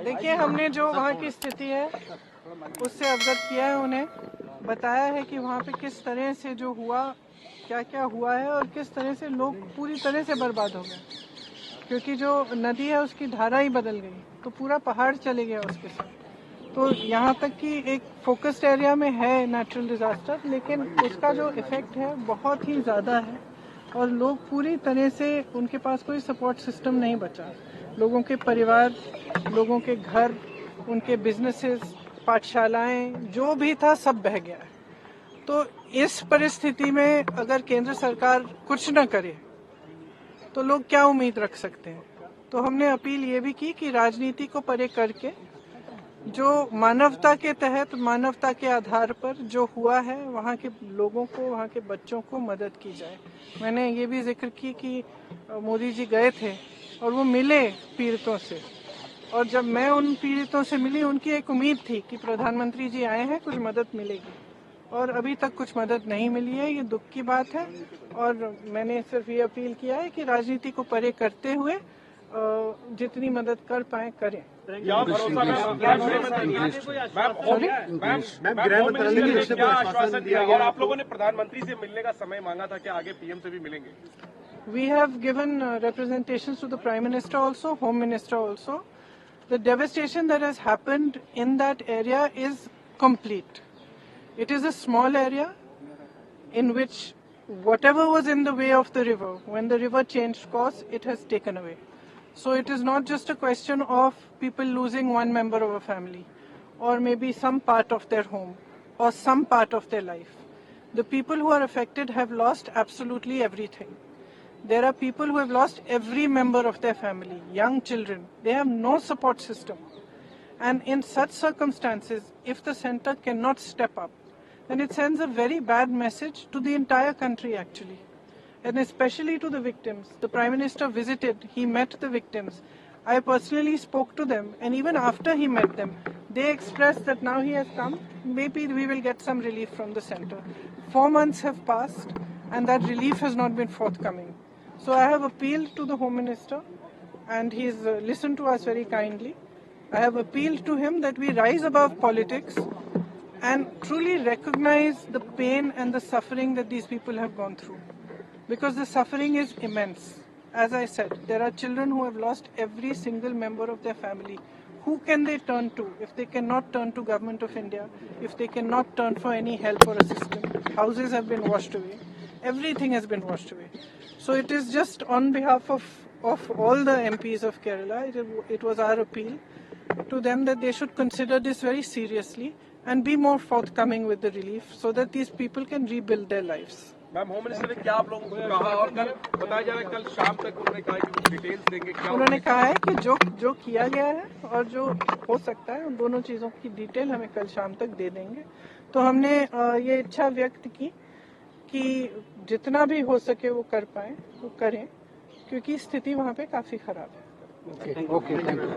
देखिए, हमने जो वहाँ की स्थिति है उससे अवगत किया है, उन्हें बताया है कि वहाँ पे किस तरह से जो हुआ, क्या क्या हुआ है और किस तरह से लोग पूरी तरह से बर्बाद हो गए, क्योंकि जो नदी है उसकी धारा ही बदल गई, तो पूरा पहाड़ चले गया उसके साथ। तो यहाँ तक कि एक फोकस्ड एरिया में है नेचुरल डिजास्टर, लेकिन उसका जो इफेक्ट है बहुत ही ज़्यादा है और लोग पूरी तरह से, उनके पास कोई सपोर्ट सिस्टम नहीं बचा। लोगों के परिवार, लोगों के घर, उनके बिजनेसेस, पाठशालाएं, जो भी था सब बह गया है। तो इस परिस्थिति में अगर केंद्र सरकार कुछ न करे तो लोग क्या उम्मीद रख सकते हैं। तो हमने अपील ये भी की कि राजनीति को परे करके जो मानवता के तहत, मानवता के आधार पर जो हुआ है, वहाँ के लोगों को, वहाँ के बच्चों को मदद की जाए। मैंने ये भी जिक्र की कि मोदी जी गए थे और वो मिले पीड़ितों से, और जब मैं उन पीड़ितों से मिली, उनकी एक उम्मीद थी कि प्रधानमंत्री जी आए हैं, कुछ मदद मिलेगी, और अभी तक कुछ मदद नहीं मिली है। ये दुख की बात है और मैंने सिर्फ ये अपील किया है कि राजनीति को परे करते हुए जितनी मदद कर पाए करें। क्या भरोसा आश्वासन दिया और आप लोगों ने प्रधानमंत्री से मिलने का समय मांगा था, क्या आगे पीएम से भी मिलेंगे? We have given representations to the Prime Minister also, Home Minister also. The devastation that has happened in that area is complete. It is a small area in which whatever was in the way of the river, when the river changed course, it has taken away. So it is not just a question of people losing one member of a family, or maybe some part of their home, or some part of their life. The people who are affected have lost absolutely everything. There are people who have lost every member of their family, young children. They have no support system. And in such circumstances, if the center cannot step up, then it sends a very bad message to the entire country actually. And especially to the victims. The Prime Minister visited, he met the victims. I personally spoke to them, and even after he met them, they expressed that now he has come, maybe we will get some relief from the center. 4 months have passed, and that relief has not been forthcoming. So I have appealed to the Home Minister, and he's listened to us very kindly. I have appealed to him that we rise above politics and truly recognize the pain and the suffering that these people have gone through. Because the suffering is immense. As I said, there are children who have lost every single member of their family. Who can they turn to if they cannot turn to Government of India, if they cannot turn for any help or assistance? Houses have been washed away. Everything has been washed away. So it is just on behalf of all the MPs of Kerala, it was our appeal to them that they should consider this very seriously and be more forthcoming with the relief so that these people can rebuild their lives. Ma'am, home minister ने क्या आप लोगों को कहा, और कल बताया जा रहा है कल शाम तक उन्होंने कहा कि कुछ डिटेल्स देंगे? क्या उन्होंने कहा है कि जो किया गया है और जो हो सकता है, उन दोनों चीज़ों की डिटेल हमें कल शाम तक दे देंगे। तो हमने ये इच्छा व्यक्त की कि जितना भी हो सके वो कर पाए, वो करें, क्योंकि स्थिति वहाँ पे काफ़ी खराब है। Okay, thank you.